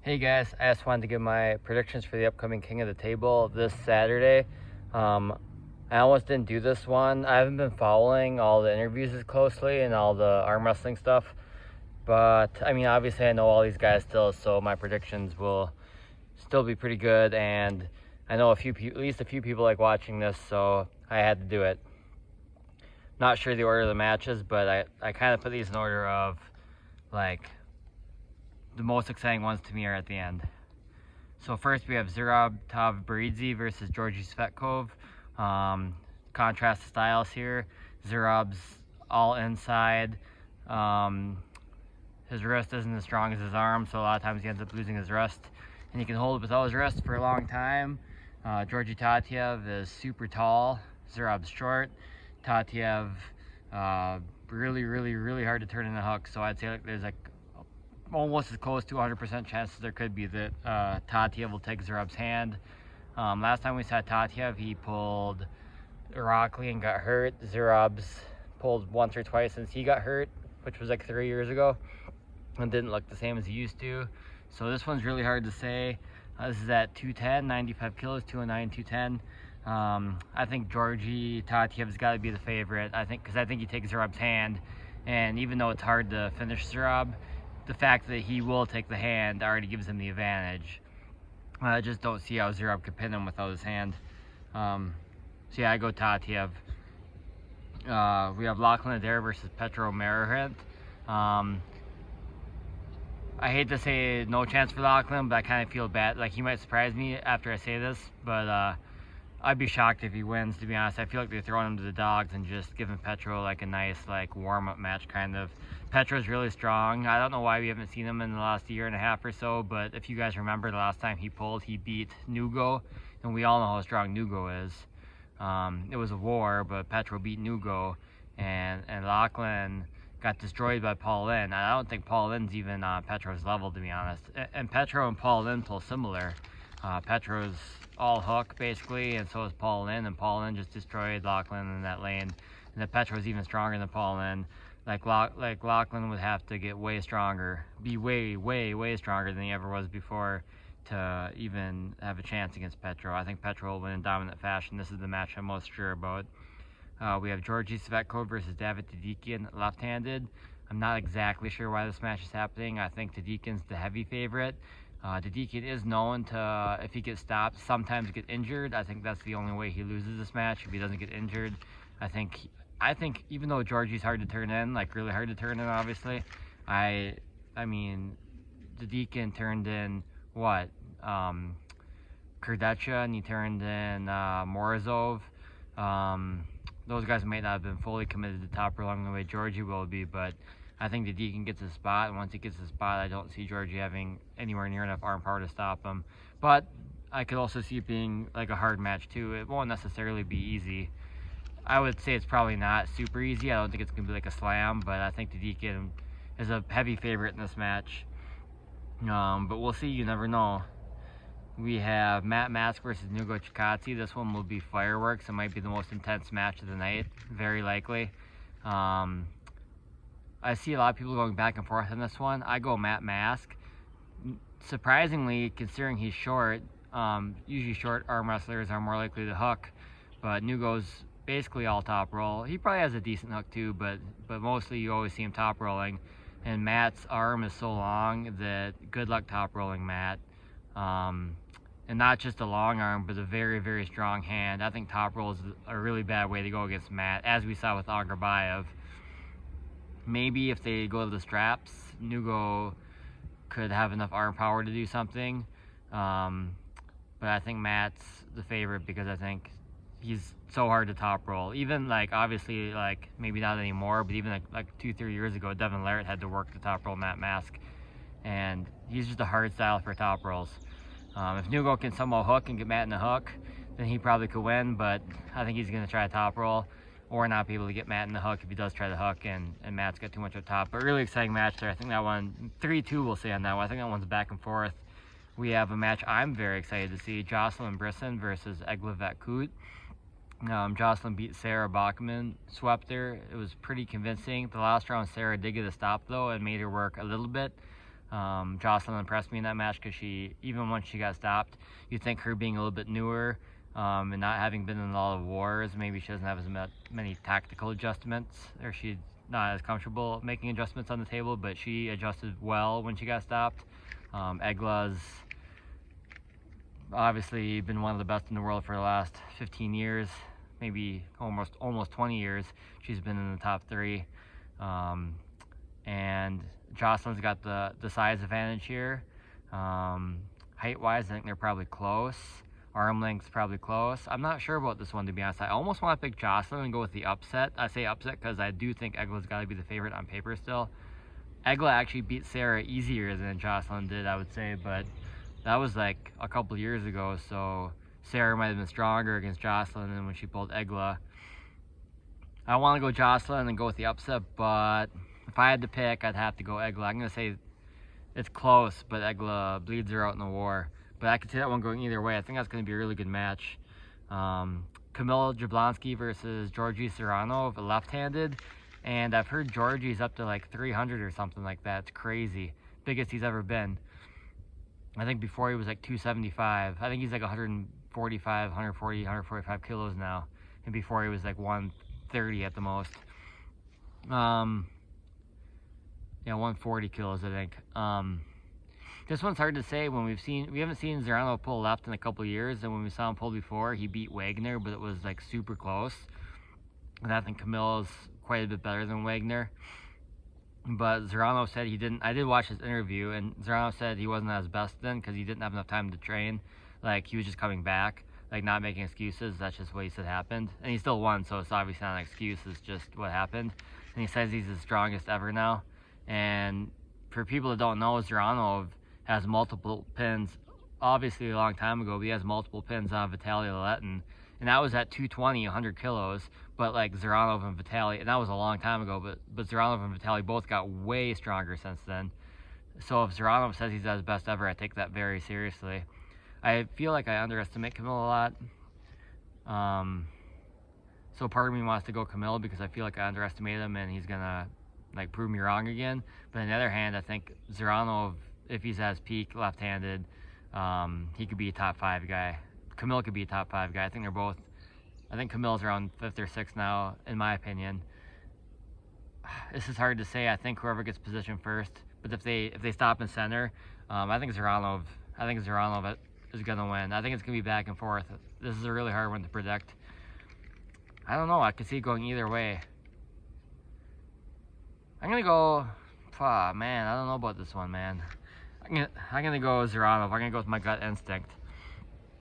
Hey guys, I just wanted to give my predictions for the upcoming King of the Table this Saturday. I almost didn't do this one. I haven't been following all the interviews as closely and all the arm wrestling stuff. But, I mean, obviously I know all these guys still, so my predictions will still be pretty good. And I know at least a few people like watching this, so I had to do it. Not sure the order of the matches, but I kind of put these in order of, like, the most exciting ones to me are at the end. So first we have Zurab Tavbridze versus Georgi Svetkov. Contrast the styles here. Zurab's all inside. His wrist isn't as strong as his arm, so a lot of times he ends up losing his wrist. And he can hold it without his wrist for a long time. Georgi Tatiev is super tall. Zurab's short. Tatiev, really hard to turn in a hook. So I'd say there's almost as close to 100% chance as there could be that Tatiev will take Zurab's hand. Last time we saw Tatiev, he pulled Irakli and got hurt. Zurab's pulled once or twice since he got hurt, which was like 3 years ago, and didn't look the same as he used to. So this one's really hard to say. This is at 210, 95 kilos, 209, 210. I think Georgi Tatiev's got to be the favorite. Because I think he takes Zurab's hand, and even though it's hard to finish Zurab, the fact that he will take the hand already gives him the advantage. I just don't see how Zurab could pin him without his hand. So yeah, I go Tatiev. We have Lachlan Adair versus Petro Marahant. I hate to say no chance for Lachlan, but I kind of feel bad. Like, he might surprise me after I say this, but I'd be shocked if he wins, to be honest. I feel like they're throwing him to the dogs and just giving Petro like a nice warm-up match kind of. Petro's really strong. I don't know why we haven't seen him in the last year and a half or so, but if you guys remember the last time he pulled, he beat Nugo, and we all know how strong Nugo is. It was a war, but Petro beat Nugo, and Lachlan got destroyed by Paul Lynn. I don't think Paul Lynn's even on Petro's level, to be honest. And Petro and Paul Lynn pull similar. Petro's all hook, basically, and so is Paul Lynn, and Paul Lynn just destroyed Lachlan in that lane. And then Petro's even stronger than Paul Lynn. Like Lachlan would have to get way stronger, be way stronger than he ever was before to even have a chance against Petro. I think Petro will win in dominant fashion. This is the match I'm most sure about. We have Georgi Svetkov versus David Tadikian, left-handed. I'm not exactly sure why this match is happening. I think Tadikian's the heavy favorite. Tadikian is known to, if he gets stopped, sometimes get injured. I think that's the only way he loses this match, if he doesn't get injured. I think even though Georgie's hard to turn in, like really hard to turn in, obviously, I mean, Tadikian turned in what? Kurdecha, and he turned in Morozov. Those guys might not have been fully committed to top rolling the way Georgie will be, but I think Tadikian gets a spot, and once he gets a spot, I don't see Georgie having anywhere near enough arm power to stop him. But I could also see it being like a hard match too. It won't necessarily be easy. I would say it's probably not super easy. I don't think it's going to be like a slam, but I think Tadikian is a heavy favorite in this match. But we'll see. You never know. We have Matt Mask versus Nugo Chikadze. This one will be fireworks. It might be the most intense match of the night, very likely. I see a lot of people going back and forth on this one. I go Matt Mask. Surprisingly, considering he's short, usually short arm wrestlers are more likely to hook, but Nugo's basically all top roll. He probably has a decent hook too, but mostly you always see him top rolling. And Matt's arm is so long that good luck top rolling Matt. And not just a long arm, but a very strong hand. I think top roll is a really bad way to go against Matt, as we saw with Agrabayev. Maybe if they go to the straps, Nugo could have enough arm power to do something. But I think Matt's the favorite because I think he's so hard to top roll. Even obviously maybe not anymore, but even like 2-3 years ago, Devin Larratt had to work to top roll Matt Mask, and he's just a hard style for top rolls. If Nugo can somehow hook and get Matt in the hook, then he probably could win, but I think he's going to try a top roll or not be able to get Matt in the hook if he does try the hook and Matt's got too much up top. But really exciting match there. I think that one, 3-2 we'll say on that one. I think that one's back and forth. We have a match I'm very excited to see, Jocelyn Brisson versus Eglavette Kut. Jocelyn beat Sarah Bachman, swept her. It was pretty convincing. The last round, Sarah did get a stop, though, and made her work a little bit. Jocelyn impressed me in that match because even when she got stopped, you think her being a little bit newer and not having been in a lot of wars, maybe she doesn't have as many tactical adjustments, or she's not as comfortable making adjustments on the table, but she adjusted well when she got stopped. Egla's obviously been one of the best in the world for the last 15 years, maybe almost 20 years. She's been in the top 3. And Jocelyn's got the size advantage here. Height-wise, I think they're probably close. Arm length's probably close. I'm not sure about this one, to be honest. I almost want to pick Jocelyn and go with the upset. I say upset because I do think Egla's got to be the favorite on paper still. Egla actually beat Sarah easier than Jocelyn did, I would say, but that was like a couple years ago, so Sarah might have been stronger against Jocelyn than when she pulled Egla. I want to go Jocelyn and go with the upset, but if I had to pick, I'd have to go Egla. I'm going to say it's close, but Egla bleeds her out in the war. But I could see that one going either way. I think that's going to be a really good match. Kamila Jablonski versus Georgie Serrano, left-handed. And I've heard Georgie's up to like 300 or something like that. It's crazy. Biggest he's ever been. I think before he was like 275. I think he's like 145, 140, 145 kilos now. And before he was like 130 at the most. Yeah, 140 kilos, I think. This one's hard to say. We haven't seen Serrano pull left in a couple years, and when we saw him pull before, he beat Wagner, but it was like super close. And I think Camilla's quite a bit better than Wagner. But Serrano said he didn't. I did watch his interview, and Serrano said he wasn't at his best then because he didn't have enough time to train. Like, he was just coming back, like not making excuses. That's just what he said happened. And he still won, so it's obviously not an excuse. It's just what happened. And he says he's the strongest ever now. And for people that don't know, Serrano has multiple pins. Obviously, a long time ago, but he has multiple pins on Vitaly Lelettin. And that was at 220, 100 kilos. But like Zeranov and Vitaly, and that was a long time ago, but Zeranov and Vitaly both got way stronger since then. So if Zeranov says he's at his best ever, I take that very seriously. I feel like I underestimate Kamila a lot. So part of me wants to go Kamila because I feel like I underestimated him and he's gonna like prove me wrong again. But on the other hand, I think Zeranov, if he's at his peak left-handed, he could be a top 5 guy. Kamila could be a top 5 guy. I think Camilla's around 5th or 6th now, in my opinion. This is hard to say. I think whoever gets positioned first. But if they stop in center, I think Zeranov is gonna win. I think it's gonna be back and forth. This is a really hard one to predict. I don't know. I could see it going either way. I'm gonna go. Man, I don't know about this one, man. I'm gonna go Zeranov. I'm gonna go with my gut instinct.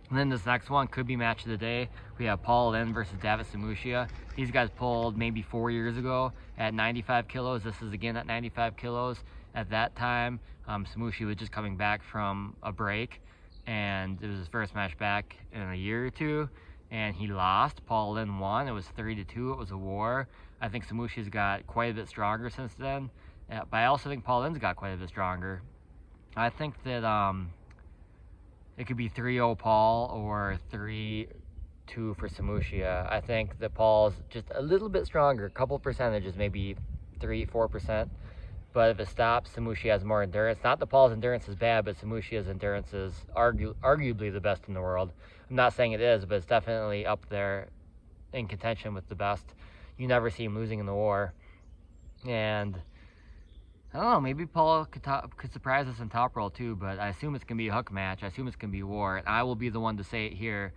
And then this next one could be match of the day. We have Paul Lin versus David Samusia. These guys pulled maybe 4 years ago at 95 kilos. This is again at 95 kilos. At that time, Samusia was just coming back from a break, and it was his first match back in a year or two, and he lost. Paul Lin won. It was 3-2. It was a war. I think Samusia's got quite a bit stronger since then, but I also think Paul Lin's got quite a bit stronger. I think that it could be 3-0 Paul or 3-2 for Samusia. I think that Paul's just a little bit stronger, a couple percentages, maybe 3-4%. But if it stops, Samusia has more endurance. Not that Paul's endurance is bad, but Samusia's endurance is arguably the best in the world. I'm not saying it is, but it's definitely up there in contention with the best. You never see him losing in the war. And I don't know, maybe Paul could surprise us in top roll too, but I assume it's going to be a hook match. I assume it's going to be war, and I will be the one to say it here.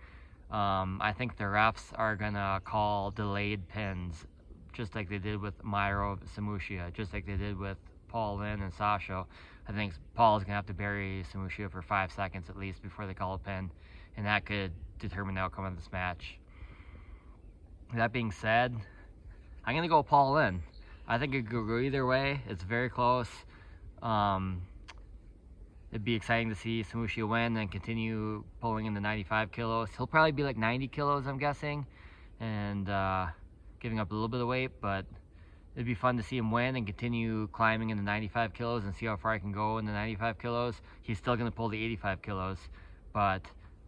I think the refs are going to call delayed pins, just like they did with Mairo Samusia, just like they did with Paul Lin and Sasho. I think Paul is going to have to bury Samusia for 5 seconds at least before they call a pin, and that could determine the outcome of this match. That being said, I'm going to go Paul Lin. I think it could go either way. It's very close. It'd be exciting to see Samusia win and continue pulling in the 95 kilos. He'll probably be like 90 kilos, I'm guessing, and giving up a little bit of weight, but it'd be fun to see him win and continue climbing in the 95 kilos and see how far I can go in the 95 kilos. He's still going to pull the 85 kilos, but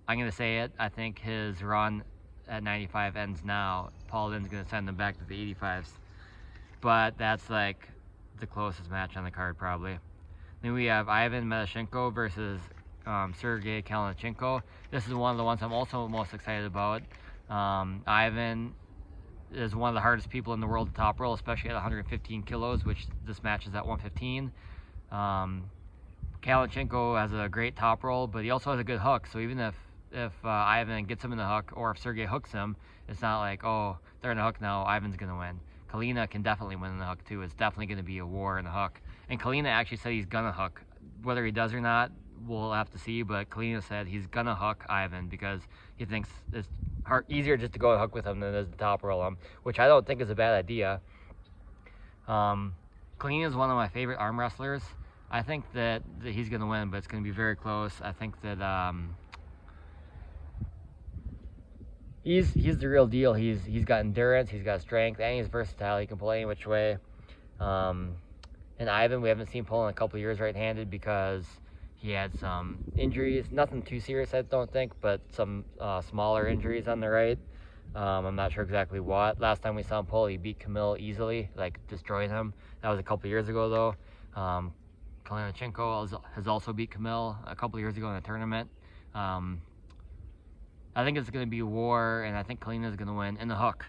I'm going to say it. I think his run at 95 ends now. Paul Lin's going to send him back to the 85s. But that's like the closest match on the card probably. Then we have Ivan Medashenko versus Sergey Kalashnikov. This is one of the ones I'm also most excited about. Ivan is one of the hardest people in the world to top roll, especially at 115 kilos, which this match is at 115. Kalashnikov has a great top roll, but he also has a good hook. So even if Ivan gets him in the hook, or if Sergey hooks him, it's not like, oh, they're in the hook now, Ivan's gonna win. Kalina can definitely win in the hook too. It's definitely gonna be a war in the hook. And Kalina actually said he's gonna hook. Whether he does or not, we'll have to see. But Kalina said he's gonna hook Ivan because he thinks it's easier just to go and hook with him than it is to top roll him, which I don't think is a bad idea. Kalina is one of my favorite arm wrestlers. I think that he's going to win, but it's going to be very close. I think that he's the real deal. He's got endurance, he's got strength, and he's versatile. He can pull any which way. And Ivan, we haven't seen pull in a couple of years right-handed because he had some injuries. Nothing too serious, I don't think, but some smaller injuries on the right. I'm not sure exactly what. Last time we saw him pull, he beat Kamil easily, like destroyed him. That was a couple of years ago, though. Kalashnikov has also beat Kamil a couple of years ago in a tournament. I think it's going to be a war, and I think Kalina is going to win in the hook.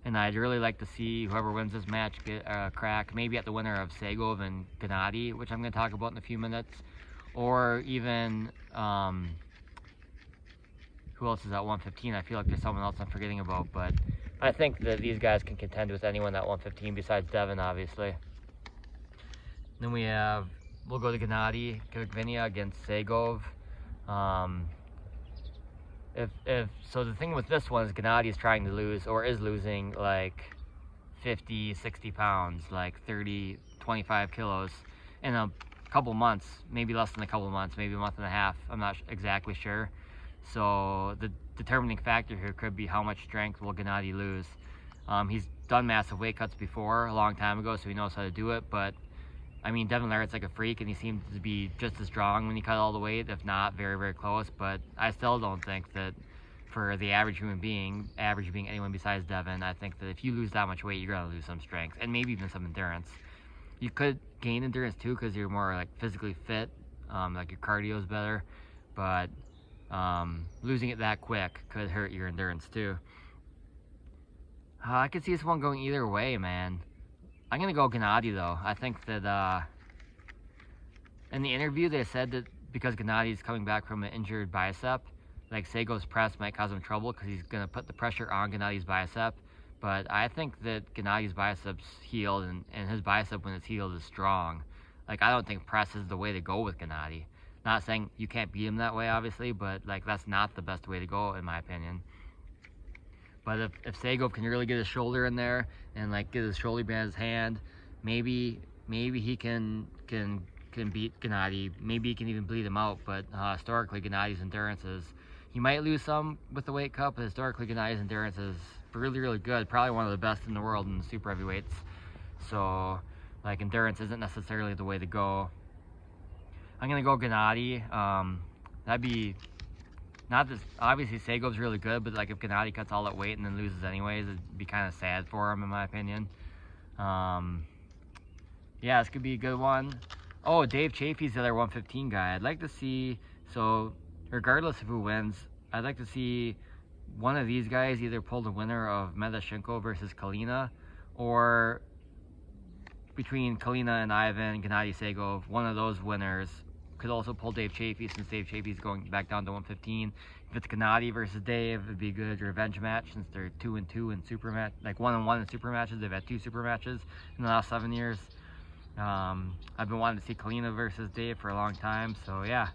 And I'd really like to see whoever wins this match get a crack, maybe at the winner of Segov and Gennady, which I'm going to talk about in a few minutes, or even who else is at 115? I feel like there's someone else I'm forgetting about, but I think that these guys can contend with anyone at 115 besides Devin, obviously. Then we'll go to Gennady Golovkin against Segov. So the thing with this one is Gennady is trying to lose, or is losing, like 50, 60 pounds, like 30, 25 kilos in a couple months, maybe less than a couple months, maybe a month and a half. I'm not exactly sure. So the determining factor here could be how much strength will Gennady lose. He's done massive weight cuts before a long time ago, so he knows how to do it, but I mean, Devin Larratt's like a freak, and he seems to be just as strong when he cut all the weight, if not very, very close. But I still don't think that for the average human being, average being anyone besides Devin, I think that if you lose that much weight, you're going to lose some strength, and maybe even some endurance. You could gain endurance too because you're more like physically fit, like your cardio is better, but losing it that quick could hurt your endurance too. I could see this one going either way, man. I'm going to go Gennady, though. I think that in the interview, they said that because Gennady's coming back from an injured bicep, like Segov's press might cause him trouble because he's going to put the pressure on Gennady's bicep. But I think that Gennady's bicep's healed, and his bicep, when it's healed, is strong. Like, I don't think press is the way to go with Gennady. Not saying you can't beat him that way, obviously, but, like, that's not the best way to go, in my opinion. But if Segov can really get his shoulder in there and like get his shoulder behind his hand, maybe he can beat Gennady. Maybe he can even bleed him out. But historically, Gennady's endurance is, he might lose some with the weight cut, but historically Gennady's endurance is really, really good. Probably one of the best in the world in the super heavyweights. So like endurance isn't necessarily the way to go. I'm gonna go Gennady. That'd be. Not that, obviously Segov's really good, but like if Gennady cuts all that weight and then loses anyways, it'd be kind of sad for him in my opinion. Yeah, this could be a good one. Oh, Dave Chafee's the other 115 guy. I'd like to see, so regardless of who wins, I'd like to see one of these guys either pull the winner of Medashenko versus Kalina, or between Kalina and Ivan, Gennady Segov, one of those winners could also pull Dave Chafee, since Dave Chafee's going back down to 115. If it's Gennady versus Dave, it'd be a good revenge match since they're 2-2 in super match, like 1-1 in super matches. They've had 2 super matches in the last 7 years. I've been wanting to see Kalina versus Dave for a long time, so yeah.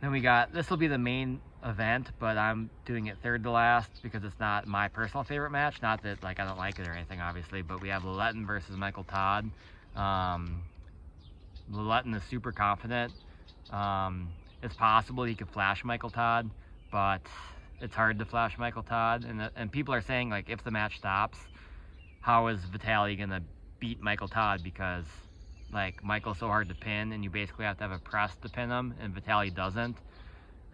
Then we got, this will be the main event, but I'm doing it third to last because it's not my personal favorite match. Not that like I don't like it or anything, obviously, but we have Lelettin versus Michael Todd. Lelettin is super confident. It's possible he could flash Michael Todd, but it's hard to flash Michael Todd. And people are saying, like, if the match stops, how is Vitaly going to beat Michael Todd? Because, like, Michael's so hard to pin, and you basically have to have a press to pin him, and Vitaly doesn't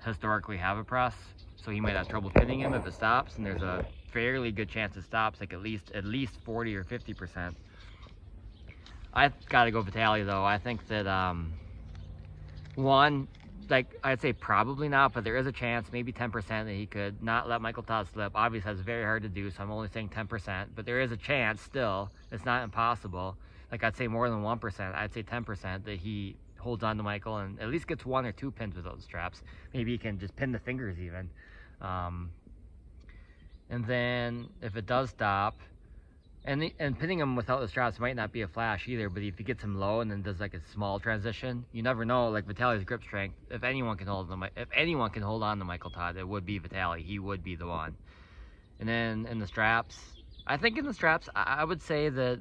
historically have a press, so he might have trouble pinning him if it stops, and there's a fairly good chance it stops, like at least 40 or 50%. I gotta go Vitaly though. I think that one, like I'd say probably not, but there is a chance, maybe 10% that he could not let Michael Todd slip. Obviously, that's very hard to do, so I'm only saying 10%, but there is a chance still. It's not impossible. Like I'd say more than 1%. I'd say 10% that he holds on to Michael and at least gets 1 or 2 pins with those straps. Maybe he can just pin the fingers even. And then if it does stop, and pinning him without the straps might not be a flash either, but if he gets him low and then does like a small transition, you never know. Like Vitaly's grip strength, if anyone can hold on to Michael Todd, it would be Vitaly. He would be the one. And then in the straps, I think in the straps, I would say that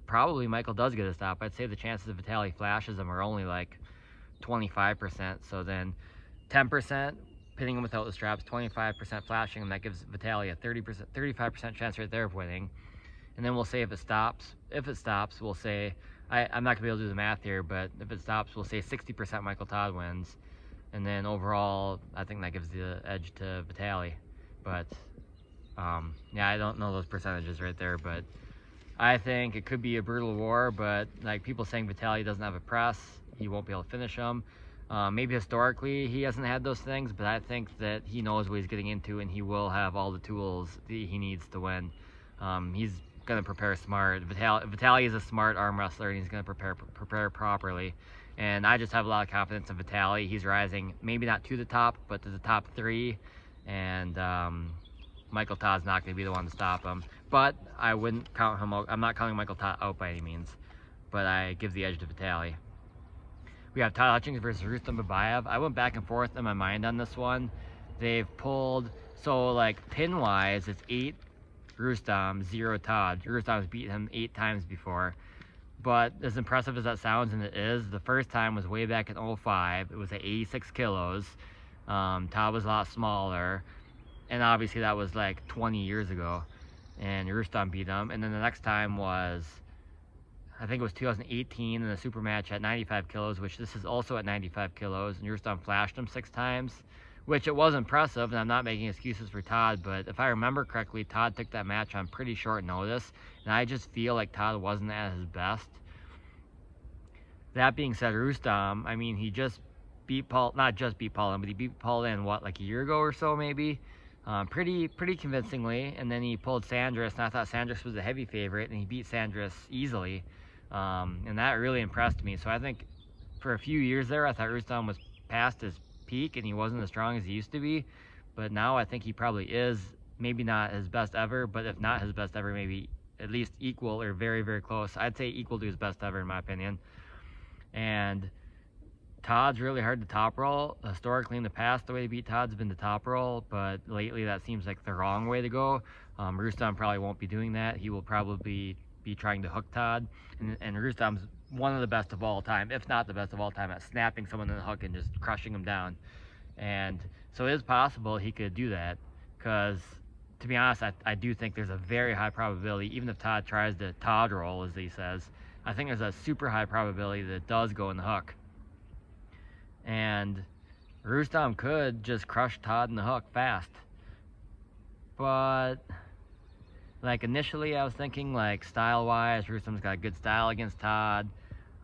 probably Michael does get a stop. I'd say the chances of Vitaly flashes him are only like 25%. So then 10% pinning him without the straps, 25% flashing him. That gives Vitaly a 35% chance right there of winning. And then we'll say if it stops, we'll say, I'm not going to be able to do the math here, but if it stops, we'll say 60% Michael Todd wins. And then overall, I think that gives the edge to Vitaly. But, yeah, I don't know those percentages right there, but I think it could be a brutal war, but like people saying Vitaly doesn't have a press, he won't be able to finish him. Maybe historically he hasn't had those things, but I think that he knows what he's getting into and he will have all the tools that he needs to win. He's going to prepare smart. Vitaly is a smart arm wrestler and he's going to prepare properly. And I just have a lot of confidence in Vitaly. He's rising, maybe not to the top, but to the top 3. And Michael Todd's not going to be the one to stop him. But I wouldn't count him out. I'm not counting Michael Todd out by any means. But I give the edge to Vitaly. We have Todd Hutchings versus Rustam Babayev. I went back and forth in my mind on this one. They've pulled, so like pin-wise, it's 8 Rustam, 0 Todd. Rustam's beat him 8 times before. But as impressive as that sounds, and it is, the first time was way back in 05. It was at 86 kilos. Todd was a lot smaller. And obviously that was like 20 years ago. And Rustam beat him. And then the next time was, I think it was 2018 in a super match at 95 kilos, which this is also at 95 kilos. And Rustam flashed him 6 times, which it was impressive. And I'm not making excuses for Todd, but if I remember correctly, Todd took that match on pretty short notice. And I just feel like Todd wasn't at his best. That being said, Rustam, I mean, he just beat Paul, not just beat Paul, but he beat Paul in what, like a year ago or so maybe? Pretty convincingly. And then he pulled Sandris, and I thought Sandris was a heavy favorite, and he beat Sandris easily. And that really impressed me. So I think for a few years there, I thought Rustam was past his peak and he wasn't as strong as he used to be. But now I think he probably is, maybe not his best ever, but if not his best ever, maybe at least equal or very, very close. I'd say equal to his best ever in my opinion. And Todd's really hard to top roll. Historically in the past, the way to beat Todd's been the top roll, but lately that seems like the wrong way to go. Rustam probably won't be doing that. He will probably be trying to hook Todd. And Rustam's one of the best of all time, if not the best of all time, at snapping someone in the hook and just crushing them down. And so it is possible he could do that, because to be honest, I do think there's a very high probability, even if Todd tries to Todd roll, as he says, I think there's a super high probability that it does go in the hook. And Rustam could just crush Todd in the hook fast. But like initially I was thinking like style-wise, Rustam's got a good style against Todd.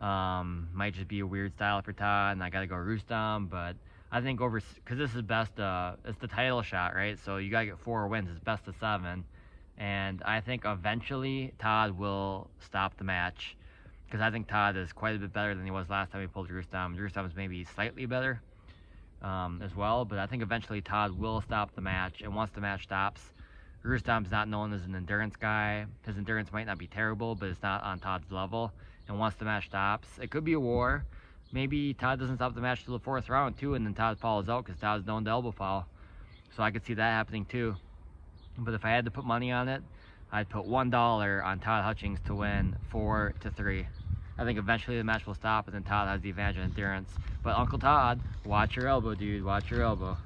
Might just be a weird style for Todd, and I gotta go Rustam. But I think because this is best, it's the title shot, right? So you gotta get 4 wins. It's best of 7. And I think eventually Todd will stop the match, because I think Todd is quite a bit better than he was last time he pulled Rustam. Rustam's maybe slightly better as well, but I think eventually Todd will stop the match. And once the match stops, Rustam's not known as an endurance guy. His endurance might not be terrible, but it's not on Todd's level. And once the match stops, it could be a war. Maybe Todd doesn't stop the match till the 4th round too, and then Todd falls out because Todd's known to elbow foul. So I could see that happening too. But if I had to put money on it, I'd put $1 on Todd Hutchings to win 4-3. I think eventually the match will stop, and then Todd has the advantage of endurance. But Uncle Todd, watch your elbow, dude. Watch your elbow.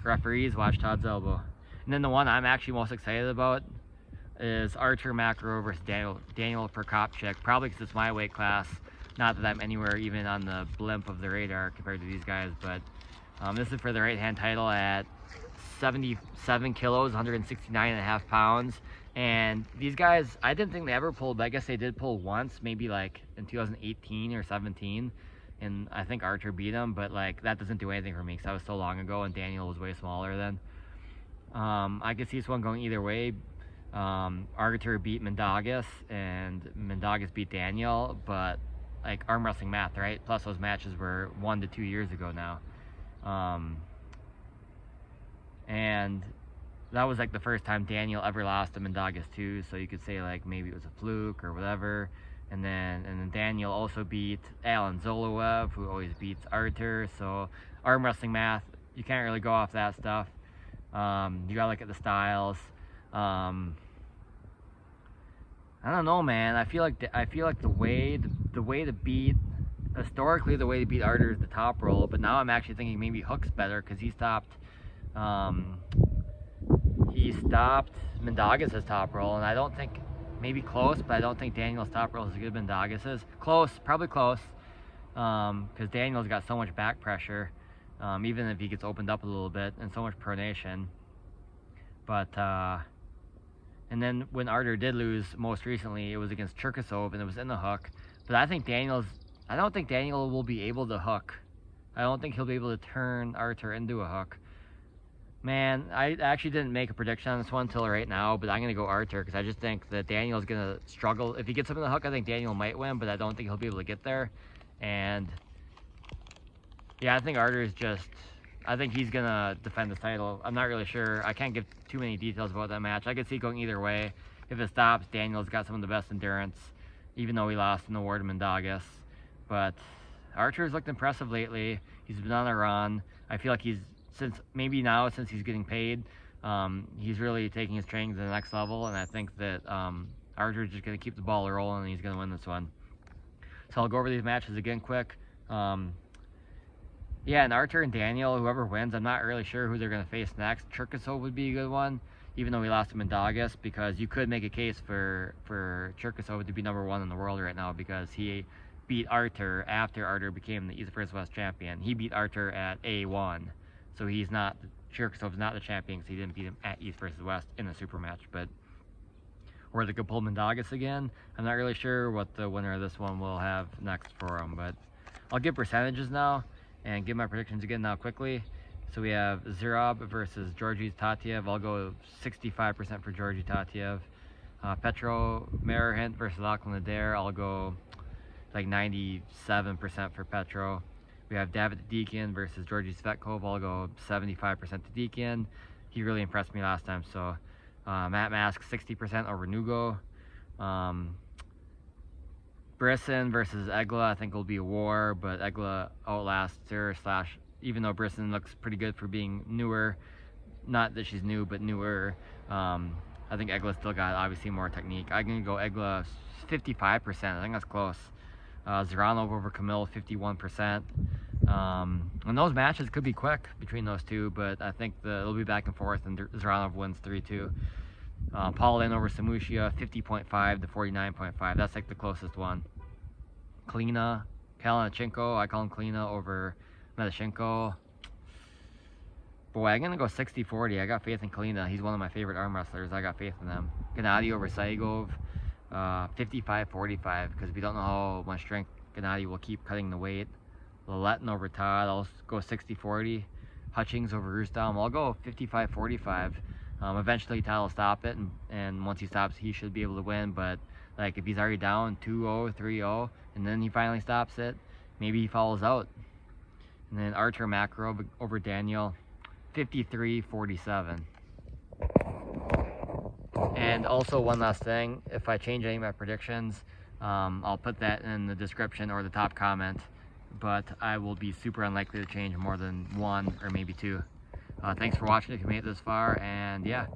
Referees, watch Todd's elbow. And then the one I'm actually most excited about is Artur Makro versus Daniel Prokopchik. Probably because it's my weight class. Not that I'm anywhere even on the blimp of the radar compared to these guys, but this is for the right hand title at 77 kilos, 169.5 pounds. And these guys, I didn't think they ever pulled, but I guess they did pull once, maybe like in 2018 or 17. And I think Archer beat him, but like that doesn't do anything for me because that was so long ago and Daniel was way smaller then. I could see this one going either way. Archer beat Mendagas and Mendagas beat Daniel, but like arm wrestling math, right? Plus those matches were 1 to 2 years ago now. And that was like the first time Daniel ever lost to Mendagas too, so you could say like maybe it was a fluke or whatever. And then Daniel also beat Alan Zoloev, who always beats Artur. So arm wrestling math, you can't really go off that stuff. You gotta look at the styles. I don't know, man. I feel like the way to beat, historically the way to beat Artur is the top roll, but now I'm actually thinking maybe Hook's better because he stopped Mendagas' top roll, and I don't think, maybe close, but I don't think Daniel's top roll is as good as Mendagas'. Close, probably close, because Daniel's got so much back pressure, even if he gets opened up a little bit, and so much pronation. But and then when Artur did lose most recently, it was against Cherkasov, and it was in the hook. But I don't think Daniel will be able to hook. I don't think he'll be able to turn Artur into a hook. Man, I actually didn't make a prediction on this one until right now, but I'm going to go Artur because I just think that Daniel's going to struggle. If he gets him in the hook, I think Daniel might win, but I don't think he'll be able to get there. And yeah, I think Artur is just, I think he's going to defend the title. I'm not really sure. I can't give too many details about that match. I could see it going either way. If it stops, Daniel's got some of the best endurance, even though he lost in the war to Mendagas. But Artur's looked impressive lately. He's been on a run. I feel like since he's getting paid, he's really taking his training to the next level, and I think that Artur's just going to keep the ball rolling and he's going to win this one. So I'll go over these matches again quick. Yeah, and Artur and Daniel, whoever wins, I'm not really sure who they're going to face next. Cherkasov would be a good one, even though he lost to Mendagas, because you could make a case for Cherkasov to be #1 in the world right now because he beat Artur after Artur became the East vs. West champion. He beat Artur at A1. So Cherkasov's not the champion because he didn't beat him at East versus West in the super match. Or they could pull Mendagas again. I'm not really sure what the winner of this one will have next for him, but I'll give percentages now and give my predictions again now quickly. So we have Zurab versus Georgi Tatiev. I'll go 65% for Georgi Tatiev. Petro Marahint versus Lachlan Adair. I'll go like 97% for Petro. We have David Deakin versus Georgi Svetkov. I'll go 75% to Deakin. He really impressed me last time. So Matt Mask 60% over Nugo. Brisson versus Egla. I think will be a war, but Egla outlasts her. Even though Brisson looks pretty good for being newer, not that she's new, but newer. I think Egla's still got obviously more technique. I'm gonna go Egla 55%. I think that's close. Ziranov over Camille 51%. And those matches could be quick between those two, but I think it'll be back and forth, and Ziranov wins 3-2. Paulin over Samushia 50.5 to 49.5. That's like the closest one. Kalina Kalinachenko, I call him Kalina over Medashenko. Boy, I'm gonna go 60-40. I got faith in Kalina. He's one of my favorite arm wrestlers. I got faith in him. Gennady over Saigov 55-45, because we don't know how much strength Gennady will keep cutting the weight. Laletin over Todd, I'll go 60-40. Hutchings over Rustam, I'll go 55-45. Eventually Todd will stop it, and once he stops, he should be able to win. But like if he's already down 2-0, 3-0, and then he finally stops it, maybe he follows out. And then Artur Makarov over Daniel, 53-47. And also one last thing, if I change any of my predictions, I'll put that in the description or the top comment, but I will be super unlikely to change more than one or maybe two. Thanks for watching if you made it this far, and yeah.